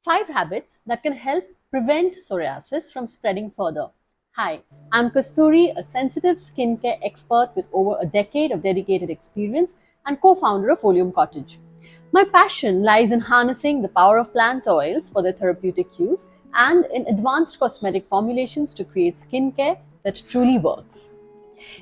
5 habits that can help prevent psoriasis from spreading further. Hi, I'm Kasturi, a sensitive skincare expert with over a decade of dedicated experience and co-founder of Oleum Cottage. My passion lies in harnessing the power of plant oils for their therapeutic use and in advanced cosmetic formulations to create skincare that truly works.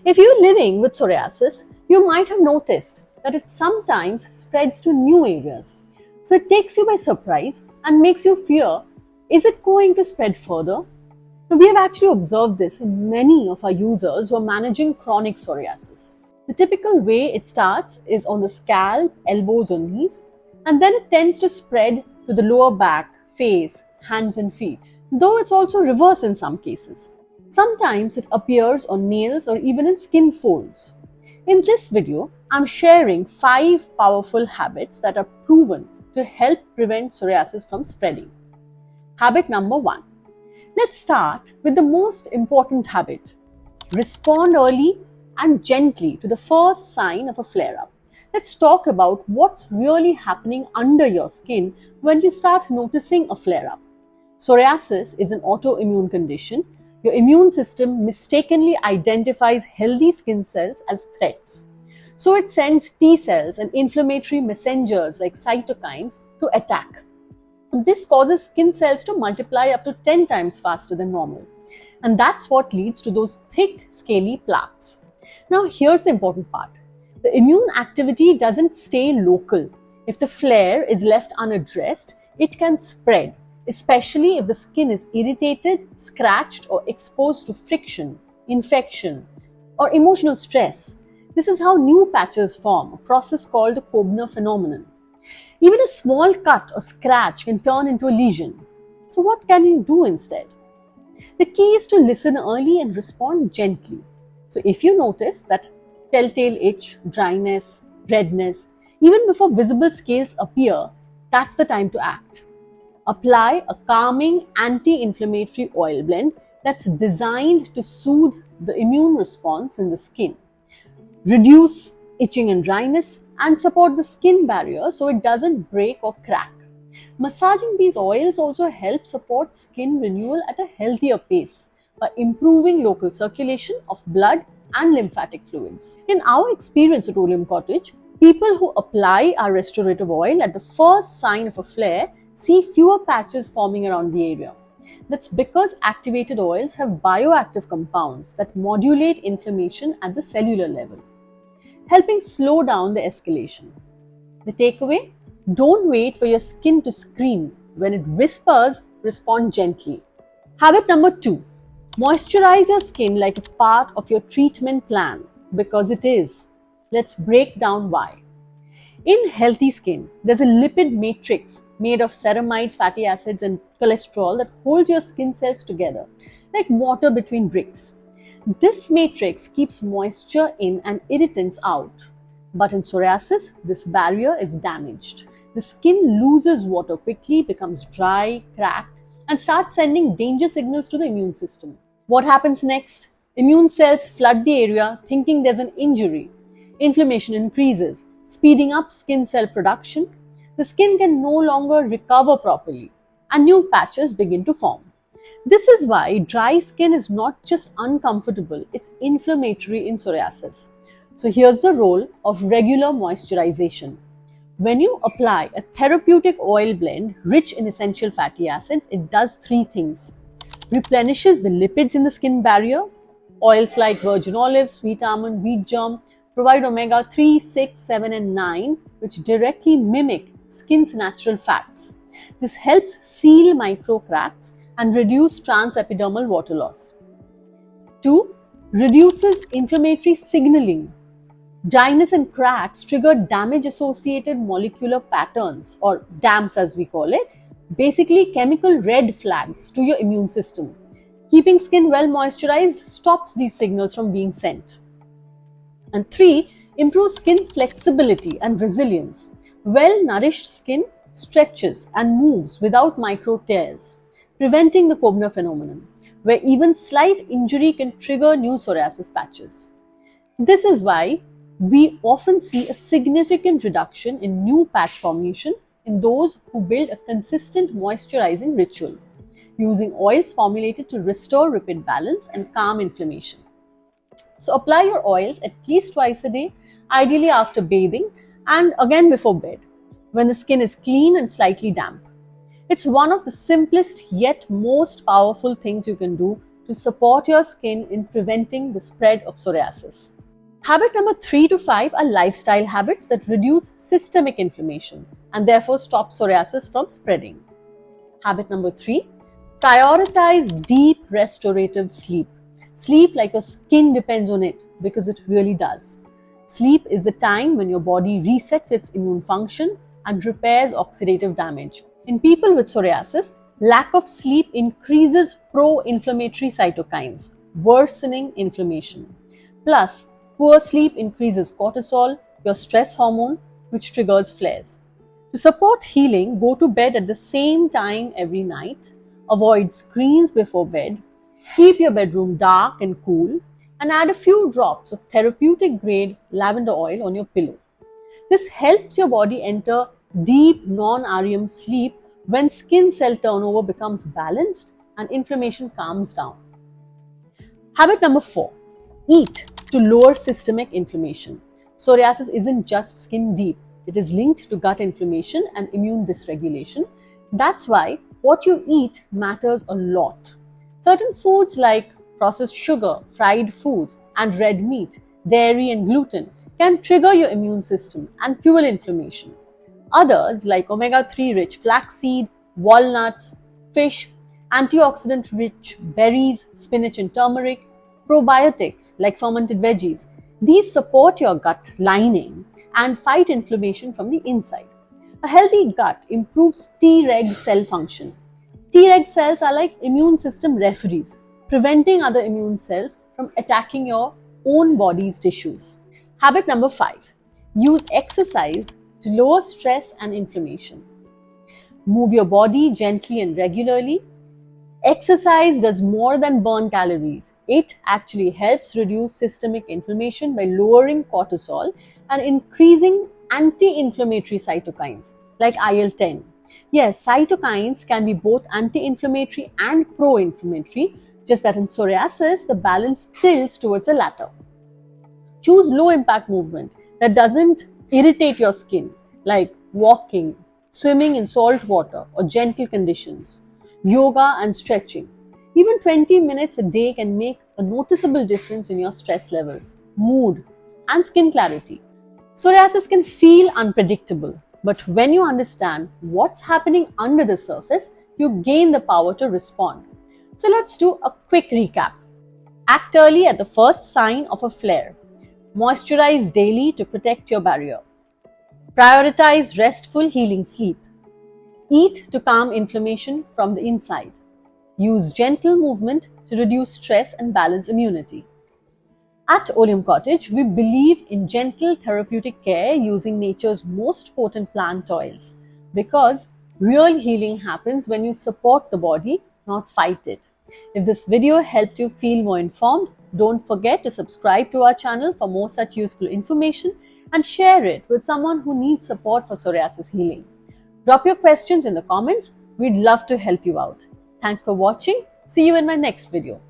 If you're living with psoriasis, you might have noticed that it sometimes spreads to new areas. So it takes you by surprise and makes you fear, is it going to spread further? Now, we have actually observed this in many of our users who are managing chronic psoriasis. The typical way it starts is on the scalp, elbows or knees, and then it tends to spread to the lower back, face, hands and feet, though it's also reverse in some cases. Sometimes it appears on nails or even in skin folds. In this video, I'm sharing 5 powerful habits that are proven to help prevent psoriasis from spreading. Habit number 1. Let's start with the most important habit. Respond early and gently to the first sign of a flare-up. Let's talk about what's really happening under your skin when you start noticing a flare-up. Psoriasis is an autoimmune condition. Your immune system mistakenly identifies healthy skin cells as threats. So it sends T cells and inflammatory messengers like cytokines to attack. This causes skin cells to multiply up to 10 times faster than normal. And that's what leads to those thick, scaly plaques. Now here's the important part. The immune activity doesn't stay local. If the flare is left unaddressed, it can spread, especially if the skin is irritated, scratched, or exposed to friction, infection, or emotional stress. This is how new patches form, a process called the Kobner phenomenon. Even a small cut or scratch can turn into a lesion. So what can you do instead? The key is to listen early and respond gently. So if you notice that telltale itch, dryness, redness, even before visible scales appear, that's the time to act. Apply a calming anti-inflammatory oil blend that's designed to soothe the immune response in the skin, reduce itching and dryness, and support the skin barrier so it doesn't break or crack. Massaging these oils also helps support skin renewal at a healthier pace by improving local circulation of blood and lymphatic fluids. In our experience at Oleum Cottage, people who apply our restorative oil at the first sign of a flare see fewer patches forming around the area. That's because activated oils have bioactive compounds that modulate inflammation at the cellular level, helping slow down the escalation. The takeaway? Don't wait for your skin to scream. When it whispers, respond gently. Habit number 2. Moisturize your skin like it's part of your treatment plan, because it is. Let's break down why. In healthy skin, there's a lipid matrix made of ceramides, fatty acids, and cholesterol that holds your skin cells together, like water between bricks. This matrix keeps moisture in and irritants out. But in psoriasis, this barrier is damaged. The skin loses water quickly, becomes dry, cracked, and starts sending danger signals to the immune system. What happens next? Immune cells flood the area thinking there's an injury. Inflammation increases, speeding up skin cell production. The skin can no longer recover properly, and new patches begin to form. This is why dry skin is not just uncomfortable, it's inflammatory in psoriasis. So here's the role of regular moisturization. When you apply a therapeutic oil blend rich in essential fatty acids, it does 3 things. Replenishes the lipids in the skin barrier. Oils like virgin olive, sweet almond, wheat germ provide omega 3, 6, 7 and 9, which directly mimic skin's natural fats. This helps seal micro cracks and reduce transepidermal water loss. 2. Reduces inflammatory signaling. Dryness and cracks trigger damage-associated molecular patterns, or DAMPs as we call it, basically chemical red flags to your immune system. Keeping skin well moisturized stops these signals from being sent. And 3. Improves skin flexibility and resilience. Well-nourished skin stretches and moves without micro tears, preventing the Kobner phenomenon, where even slight injury can trigger new psoriasis patches. This is why we often see a significant reduction in new patch formation in those who build a consistent moisturizing ritual, using oils formulated to restore lipid balance and calm inflammation. So apply your oils at least twice a day, ideally after bathing and again before bed, when the skin is clean and slightly damp. It's one of the simplest yet most powerful things you can do to support your skin in preventing the spread of psoriasis. Habit number 3 to 5 are lifestyle habits that reduce systemic inflammation and therefore stop psoriasis from spreading. Habit number 3, prioritize deep restorative sleep. Sleep like your skin depends on it, because it really does. Sleep is the time when your body resets its immune function and repairs oxidative damage. In people with psoriasis, lack of sleep increases pro-inflammatory cytokines, worsening inflammation. Plus, poor sleep increases cortisol, your stress hormone, which triggers flares. To support healing, go to bed at the same time every night, avoid screens before bed, keep your bedroom dark and cool, and add a few drops of therapeutic grade lavender oil on your pillow. This helps your body enter deep non-REM sleep when skin cell turnover becomes balanced and inflammation calms down. Habit number 4, eat to lower systemic inflammation. Psoriasis isn't just skin deep, it is linked to gut inflammation and immune dysregulation. That's why what you eat matters a lot. Certain foods like processed sugar, fried foods, and red meat, dairy and gluten can trigger your immune system and fuel inflammation. Others like omega-3 rich flaxseed, walnuts, fish, antioxidant rich berries, spinach and turmeric, probiotics like fermented veggies. These support your gut lining and fight inflammation from the inside. A healthy gut improves Treg cell function. Treg cells are like immune system referees, preventing other immune cells from attacking your own body's tissues. Habit number 5, use exercise to lower stress and inflammation. Move your body gently and regularly. Exercise does more than burn calories. It actually helps reduce systemic inflammation by lowering cortisol and increasing anti-inflammatory cytokines like IL-10. Yes, cytokines can be both anti-inflammatory and pro-inflammatory, just that in psoriasis, the balance tilts towards the latter. Choose low-impact movement that doesn't irritate your skin, like walking, swimming in salt water, or gentle conditions, yoga and stretching. Even 20 minutes a day can make a noticeable difference in your stress levels, mood, and skin clarity. Psoriasis can feel unpredictable, but when you understand what's happening under the surface, you gain the power to respond. So let's do a quick recap. Act early at the first sign of a flare. Moisturize daily to protect your barrier. Prioritize restful healing sleep. Eat to calm inflammation from the inside. Use gentle movement to reduce stress and balance immunity. At Oleum Cottage, we believe in gentle therapeutic care using nature's most potent plant oils, because real healing happens when you support the body, not fight it. If this video helped you feel more informed, don't forget to subscribe to our channel for more such useful information and share it with someone who needs support for psoriasis healing. Drop your questions in the comments. We'd love to help you out. Thanks for watching. See you in my next video.